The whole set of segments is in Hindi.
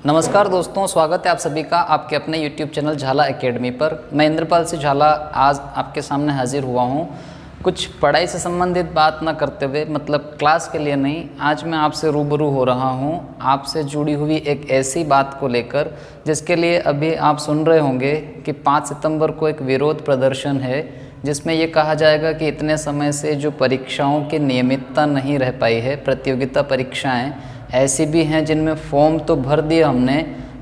नमस्कार दोस्तों, स्वागत है आप सभी का आपके अपने YouTube चैनल झाला एकेडमी पर। मैं इंद्रपाल सिंह झाला आज आपके सामने हाजिर हुआ हूँ। कुछ पढ़ाई से संबंधित बात ना करते हुए, मतलब क्लास के लिए नहीं, आज मैं आपसे रूबरू हो रहा हूँ आपसे जुड़ी हुई एक ऐसी बात को लेकर जिसके लिए अभी आप सुन रहे होंगे कि 5 सितंबर को एक विरोध प्रदर्शन है, जिसमें ये कहा जाएगा कि इतने समय से जो परीक्षाओं की नियमितता नहीं रह पाई है, प्रतियोगिता परीक्षाएं ऐसी भी हैं जिनमें फॉर्म तो भर दिए हमने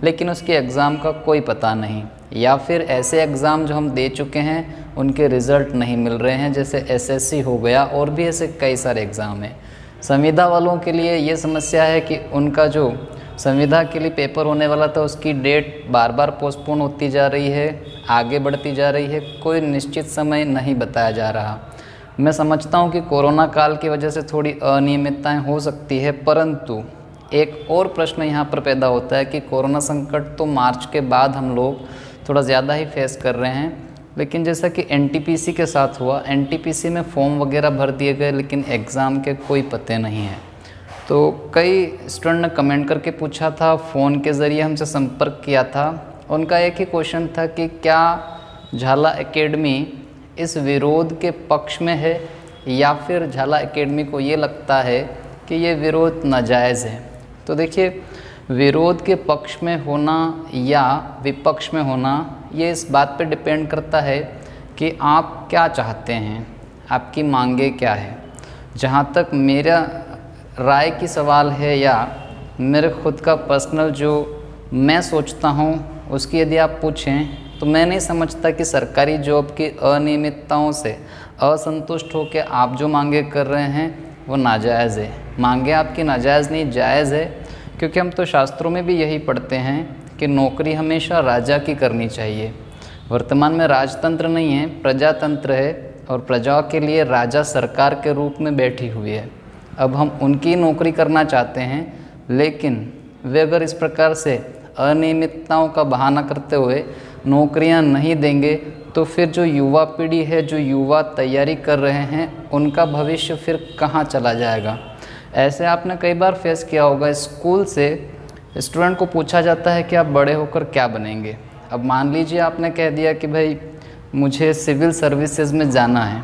लेकिन उसके एग्ज़ाम का कोई पता नहीं, या फिर ऐसे एग्ज़ाम जो हम दे चुके हैं उनके रिज़ल्ट नहीं मिल रहे हैं, जैसे एसएससी हो गया और भी ऐसे कई सारे एग्ज़ाम हैं। संविदा वालों के लिए ये समस्या है कि उनका जो संविदा के लिए पेपर होने वाला था उसकी डेट बार बार पोस्टपोन होती जा रही है, आगे बढ़ती जा रही है, कोई निश्चित समय नहीं बताया जा रहा। मैं समझता हूँ कि कोरोना काल की वजह से थोड़ी अनियमितताएं हो सकती है, परंतु एक और प्रश्न यहाँ पर पैदा होता है कि कोरोना संकट तो मार्च के बाद हम लोग थोड़ा ज़्यादा ही फेस कर रहे हैं, लेकिन जैसा कि एनटीपीसी के साथ हुआ, एनटीपीसी में फॉर्म वगैरह भर दिए गए लेकिन एग्ज़ाम के कोई पते नहीं हैं। तो कई स्टूडेंट ने कमेंट करके पूछा था, फ़ोन के ज़रिए हमसे संपर्क किया था। उनका एक ही क्वेश्चन था कि क्या झाला एकेडमी इस विरोध के पक्ष में है या फिर झाला एकेडमी को ये लगता है कि ये विरोध नाजायज़ है। तो देखिए, विरोध के पक्ष में होना या विपक्ष में होना ये इस बात पे डिपेंड करता है कि आप क्या चाहते हैं, आपकी मांगे क्या है। जहाँ तक मेरा राय की सवाल है या मेरे खुद का पर्सनल जो मैं सोचता हूँ उसकी यदि आप पूछें तो मैं नहीं समझता कि सरकारी जॉब की अनियमितताओं से असंतुष्ट होकर आप जो मांगे कर रहे हैं वो नाजायज़ है। मांगे आपकी नाजायज़ नहीं, जायज़ है, क्योंकि हम तो शास्त्रों में भी यही पढ़ते हैं कि नौकरी हमेशा राजा की करनी चाहिए। वर्तमान में राजतंत्र नहीं है, प्रजातंत्र है, और प्रजा के लिए राजा सरकार के रूप में बैठी हुई है। अब हम उनकी नौकरी करना चाहते हैं, लेकिन वे अगर इस प्रकार से अनियमितताओं का बहाना करते हुए नौकरियां नहीं देंगे तो फिर जो युवा पीढ़ी है, जो युवा तैयारी कर रहे हैं, उनका भविष्य फिर कहाँ चला जाएगा। ऐसे आपने कई बार फेस किया होगा, स्कूल से स्टूडेंट को पूछा जाता है कि आप बड़े होकर क्या बनेंगे। अब मान लीजिए आपने कह दिया कि भाई मुझे सिविल सर्विसेज में जाना है,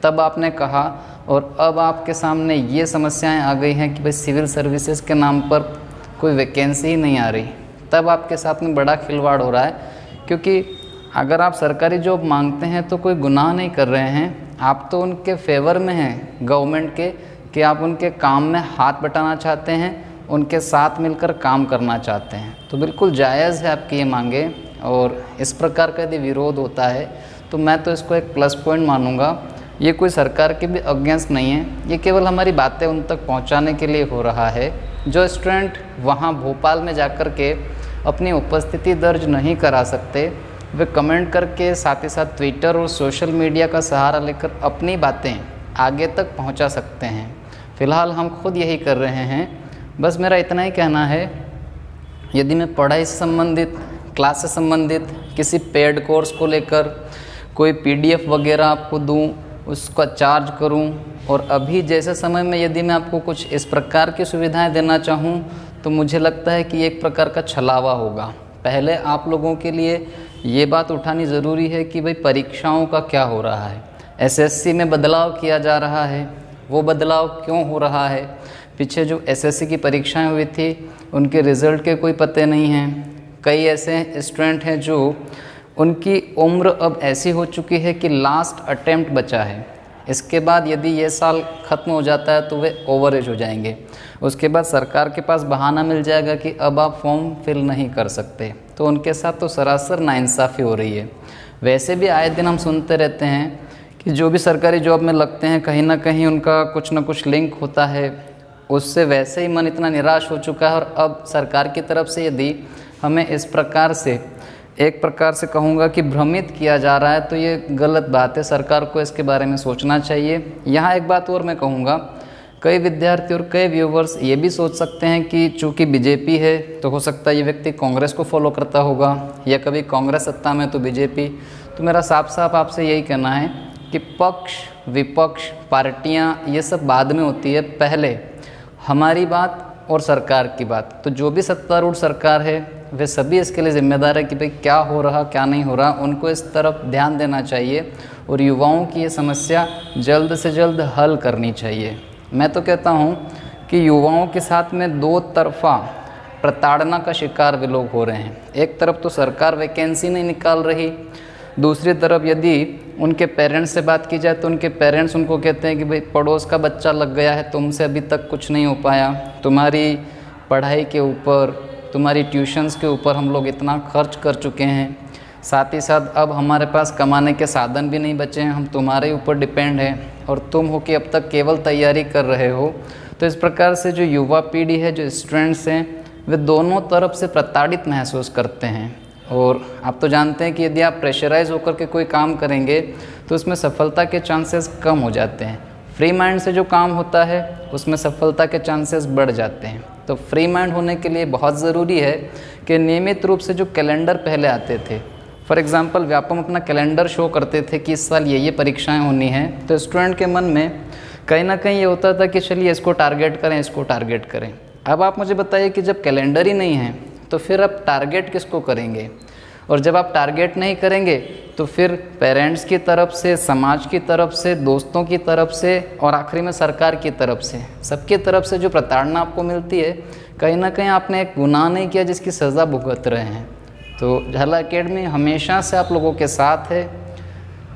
तब आपने कहा और अब आपके सामने ये समस्याएं आ गई हैं कि भाई सिविल सर्विसेज के नाम पर कोई वैकेंसी ही नहीं आ रही, तब आपके साथ में बड़ा खिलवाड़ हो रहा है। क्योंकि अगर आप सरकारी जॉब मांगते हैं तो कोई गुनाह नहीं कर रहे हैं, आप तो उनके फेवर में हैं गवर्नमेंट के, कि आप उनके काम में हाथ बटाना चाहते हैं, उनके साथ मिलकर काम करना चाहते हैं। तो बिल्कुल जायज़ है आपकी ये मांगे, और इस प्रकार का यदि विरोध होता है तो मैं तो इसको एक प्लस पॉइंट मानूंगा। ये कोई सरकार के भी अगेंस्ट नहीं है, ये केवल हमारी बातें उन तक पहुंचाने के लिए हो रहा है। जो स्टूडेंट वहां भोपाल में जाकर के अपनी उपस्थिति दर्ज नहीं करा सकते, वे कमेंट करके साथ ही साथ ट्विटर और सोशल मीडिया का सहारा लेकर अपनी बातें आगे तक पहुंचा सकते हैं। फ़िलहाल हम खुद यही कर रहे हैं। बस मेरा इतना ही कहना है, यदि मैं पढ़ाई से संबंधित, क्लास से संबंधित किसी पेड कोर्स को लेकर कोई पीडीएफ वगैरह आपको दूं, उसका चार्ज करूं, और अभी जैसे समय में यदि मैं आपको कुछ इस प्रकार की सुविधाएं देना चाहूं तो मुझे लगता है कि एक प्रकार का छलावा होगा। पहले आप लोगों के लिए ये बात उठानी ज़रूरी है कि भाई परीक्षाओं का क्या हो रहा है। एसएससी में बदलाव किया जा रहा है, वो बदलाव क्यों हो रहा है। पीछे जो एसएससी की परीक्षाएं हुई थी उनके रिज़ल्ट के कोई पते नहीं हैं। कई ऐसे स्टूडेंट हैं जो उनकी उम्र अब ऐसी हो चुकी है कि लास्ट अटेम्प्ट बचा है, इसके बाद यदि ये साल ख़त्म हो जाता है तो वे ओवर एज हो जाएंगे। उसके बाद सरकार के पास बहाना मिल जाएगा कि अब आप फॉर्म फिल नहीं कर सकते, तो उनके साथ तो सरासर नाइंसाफ़ी हो रही है। वैसे भी आए दिन हम सुनते रहते हैं कि जो भी सरकारी जॉब में लगते हैं कहीं ना कहीं उनका कुछ ना कुछ लिंक होता है, उससे वैसे ही मन इतना निराश हो चुका है। और अब सरकार की तरफ से यदि हमें इस प्रकार से, एक प्रकार से कहूँगा कि भ्रमित किया जा रहा है, तो ये गलत बात है। सरकार को इसके बारे में सोचना चाहिए। यहाँ एक बात और मैं कहूँगा, कई विद्यार्थी और कई व्यूवर्स ये भी सोच सकते हैं कि चूँकि बीजेपी है तो हो सकता है ये व्यक्ति कांग्रेस को फॉलो करता होगा, या कभी कांग्रेस सत्ता में तो बीजेपी। तो मेरा साफ साफ आपसे यही कहना है कि पक्ष विपक्ष पार्टियाँ ये सब बाद में होती है, पहले हमारी बात और सरकार की बात, तो जो भी सत्तारूढ़ सरकार है वे सभी इसके लिए जिम्मेदार है कि भाई क्या हो रहा क्या नहीं हो रहा, उनको इस तरफ ध्यान देना चाहिए और युवाओं की ये समस्या जल्द से जल्द हल करनी चाहिए। मैं तो कहता हूँ कि युवाओं के साथ में दो तरफा प्रताड़ना का शिकार वे लोग हो रहे हैं। एक तरफ तो सरकार वैकेंसी नहीं निकाल रही, दूसरी तरफ यदि उनके पेरेंट्स से बात की जाए तो उनके पेरेंट्स उनको कहते हैं कि भाई पड़ोस का बच्चा लग गया है, तुमसे अभी तक कुछ नहीं हो पाया, तुम्हारी पढ़ाई के ऊपर, तुम्हारी ट्यूशन्स के ऊपर हम लोग इतना खर्च कर चुके हैं, साथ ही साथ अब हमारे पास कमाने के साधन भी नहीं बचे हैं, हम तुम्हारे ऊपर डिपेंड हैं और तुम हो कि अब तक केवल तैयारी कर रहे हो। तो इस प्रकार से जो युवा पीढ़ी है, जो स्टूडेंट्स हैं, वे दोनों तरफ से प्रताड़ित महसूस करते हैं। और आप तो जानते हैं कि यदि आप प्रेशराइज होकर के कोई काम करेंगे तो उसमें सफलता के चांसेस कम हो जाते हैं। फ्री माइंड से जो काम होता है उसमें सफलता के चांसेस बढ़ जाते हैं। तो फ्री माइंड होने के लिए बहुत ज़रूरी है कि नियमित रूप से जो कैलेंडर पहले आते थे, फॉर एग्ज़ाम्पल व्यापम अपना कैलेंडर शो करते थे कि इस साल ये परीक्षाएं होनी हैं, तो स्टूडेंट के मन में कहीं ना कहीं ये होता था कि चलिए इसको टारगेट करें, इसको टारगेट करें। अब आप मुझे बताइए कि जब कैलेंडर ही नहीं है तो फिर आप टारगेट किसको करेंगे, और जब आप टारगेट नहीं करेंगे तो फिर पेरेंट्स की तरफ से, समाज की तरफ से, दोस्तों की तरफ से और आखिरी में सरकार की तरफ से, सबकी तरफ से जो प्रताड़ना आपको मिलती है, कहीं ना कहीं आपने एक गुनाह नहीं किया जिसकी सज़ा भुगत रहे हैं। तो झाला एकेडमी हमेशा से आप लोगों के साथ है,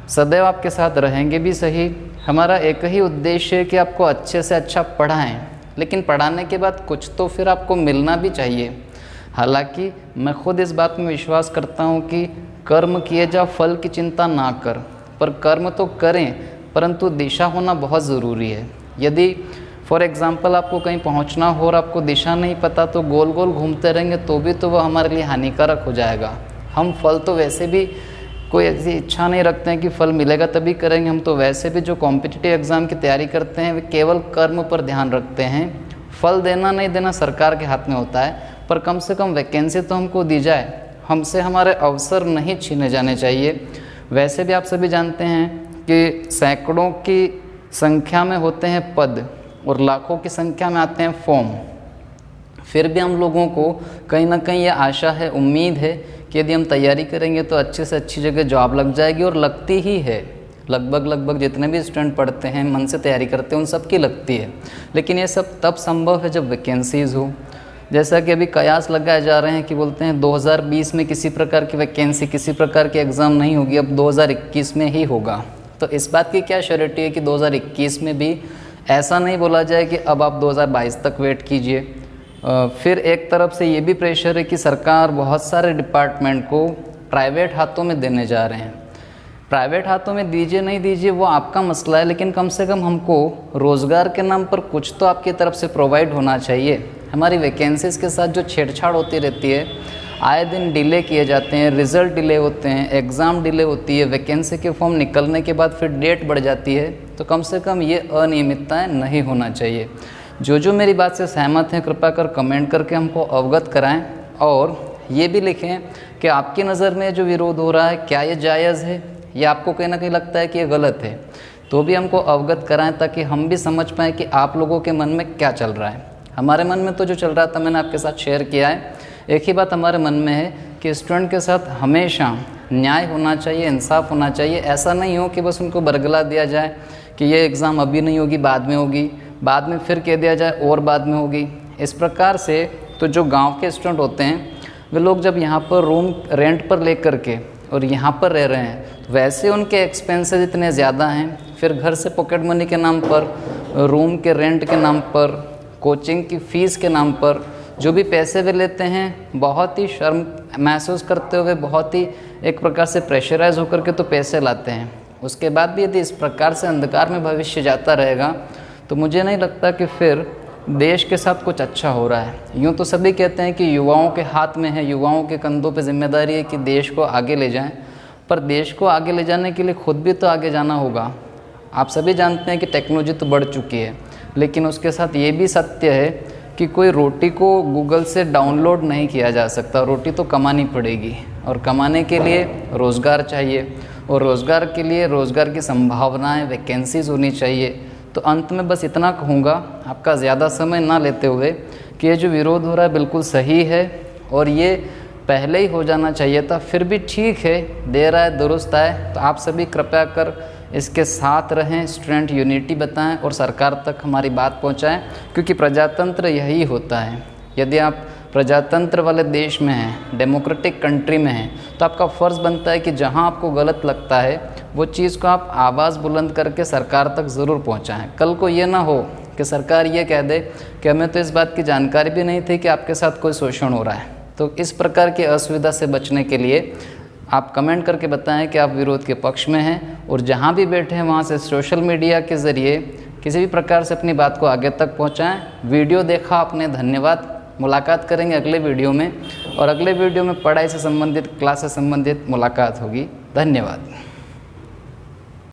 सदैव आपके साथ रहेंगे भी सही। हमारा एक ही उद्देश्य है कि आपको अच्छे से अच्छा पढ़ाएं, लेकिन पढ़ाने के बाद कुछ तो फिर आपको मिलना भी चाहिए। हालांकि मैं खुद इस बात में विश्वास करता हूँ कि कर्म किए जा फल की चिंता ना कर, पर कर्म तो करें परंतु दिशा होना बहुत ज़रूरी है। यदि फॉर एग्ज़ाम्पल आपको कहीं पहुँचना हो और आपको दिशा नहीं पता तो गोल गोल घूमते रहेंगे तो भी तो वह हमारे लिए हानिकारक हो जाएगा। हम फल तो वैसे भी कोई ऐसी इच्छा नहीं रखते हैं कि फल मिलेगा तभी करेंगे, हम तो वैसे भी जो कॉम्पिटिटिव एग्ज़ाम की तैयारी करते हैं वे केवल कर्म पर ध्यान रखते हैं। फल देना नहीं देना सरकार के हाथ में होता है, पर कम से कम वैकेंसी तो हमको दी जाए, हमसे हमारे अवसर नहीं छीने जाने चाहिए। वैसे भी आप सभी जानते हैं कि सैकड़ों की संख्या में होते हैं पद और लाखों की संख्या में आते हैं फॉर्म। फिर भी हम लोगों को कहीं ना कहीं ये आशा है, उम्मीद है कि यदि हम तैयारी करेंगे तो अच्छे से अच्छी जगह जॉब लग जाएगी, और लगती ही है। लगभग जितने भी स्टूडेंट पढ़ते हैं, मन से तैयारी करते हैं, उन सब की लगती है। लेकिन ये सब तब संभव है जब वैकेंसीज़ हो। जैसा कि अभी कयास लगाए जा रहे हैं कि बोलते हैं 2020 में किसी प्रकार की वैकेंसी, किसी प्रकार की एग्ज़ाम नहीं होगी, अब 2021 में ही होगा। तो इस बात की क्या श्योरिटी है कि 2021 में भी ऐसा नहीं बोला जाए कि अब आप 2022 तक वेट कीजिए। फिर एक तरफ से ये भी प्रेशर है कि सरकार बहुत सारे डिपार्टमेंट को प्राइवेट हाथों में देने जा रहे हैं। प्राइवेट हाथों में दीजिए नहीं दीजिए वो आपका मसला है, लेकिन कम से कम हमको रोज़गार के नाम पर कुछ तो आपकी तरफ से प्रोवाइड होना चाहिए। हमारी वैकेंसीज़ के साथ जो छेड़छाड़ होती रहती है, आए दिन डिले किए जाते हैं, रिज़ल्ट डिले होते हैं, एग्ज़ाम डिले होती है, वैकेंसी के फॉर्म निकलने के बाद फिर डेट बढ़ जाती है, तो कम से कम ये अनियमितताएं नहीं होना चाहिए। जो मेरी बात से सहमत हैं कृपया कर कमेंट करके हमको अवगत कराएं, और ये भी लिखें कि आपकी नज़र में जो विरोध हो रहा है क्या ये जायज़ है या आपको कहीं ना कहीं लगता है कि ये गलत है, तो भी हमको अवगत कराएं ताकि हम भी समझ पाएँ कि आप लोगों के मन में क्या चल रहा है। हमारे मन में तो जो चल रहा था मैंने आपके साथ शेयर किया है। एक ही बात हमारे मन में है कि स्टूडेंट के साथ हमेशा न्याय होना चाहिए, इंसाफ होना चाहिए। ऐसा नहीं हो कि बस उनको बरगला दिया जाए कि ये एग्ज़ाम अभी नहीं होगी, बाद में होगी, बाद में फिर कह दिया जाए और बाद में होगी। इस प्रकार से तो जो गांव के स्टूडेंट होते हैं वे लोग जब यहाँ पर रूम रेंट पर ले करके और यहाँ पर रह रहे हैं, वैसे उनके एक्सपेंसेस इतने ज़्यादा हैं, फिर घर से पॉकेट मनी के नाम पर, रूम के रेंट के नाम पर, कोचिंग की फ़ीस के नाम पर जो भी पैसे वे लेते हैं, बहुत ही शर्म महसूस करते हुए, बहुत ही एक प्रकार से प्रेशराइज होकर के तो पैसे लाते हैं। उसके बाद भी यदि इस प्रकार से अंधकार में भविष्य जाता रहेगा तो मुझे नहीं लगता कि फिर देश के साथ कुछ अच्छा हो रहा है। यूँ तो सभी कहते हैं कि युवाओं के हाथ में है, युवाओं के कंधों पे जिम्मेदारी है कि देश को आगे ले जाएं, पर देश को आगे ले जाने के लिए खुद भी तो आगे जाना होगा। आप सभी जानते हैं कि टेक्नोलॉजी तो बढ़ चुकी है, लेकिन उसके साथ ये भी सत्य है कि कोई रोटी को गूगल से डाउनलोड नहीं किया जा सकता। रोटी तो कमानी पड़ेगी, और कमाने के लिए रोज़गार चाहिए, और रोज़गार के लिए रोज़गार की संभावनाएं, वैकेंसीज़ होनी चाहिए। तो अंत में बस इतना कहूँगा, आपका ज़्यादा समय ना लेते हुए कि ये जो विरोध हो रहा है बिल्कुल सही है और ये पहले ही हो जाना चाहिए था, फिर भी ठीक है, देर आए दुरुस्त आए। तो आप सभी कृपया कर इसके साथ रहें, स्टूडेंट यूनिटी बताएं और सरकार तक हमारी बात पहुंचाएं, क्योंकि प्रजातंत्र यही होता है। यदि आप प्रजातंत्र वाले देश में हैं, डेमोक्रेटिक कंट्री में हैं, तो आपका फ़र्ज़ बनता है कि जहां आपको गलत लगता है वो चीज़ को आप आवाज़ बुलंद करके सरकार तक ज़रूर पहुंचाएं। कल को ये ना हो कि सरकार ये कह दे कि हमें तो इस बात की जानकारी भी नहीं थी कि आपके साथ कोई शोषण हो रहा है। तो इस प्रकार की असुविधा से बचने के लिए आप कमेंट करके बताएं कि आप विरोध के पक्ष में हैं, और जहां भी बैठे हैं वहां से सोशल मीडिया के ज़रिए किसी भी प्रकार से अपनी बात को आगे तक पहुंचाएं। वीडियो देखा आपने, धन्यवाद। मुलाकात करेंगे अगले वीडियो में, और अगले वीडियो में पढ़ाई से संबंधित, क्लास से संबंधित मुलाकात होगी। धन्यवाद।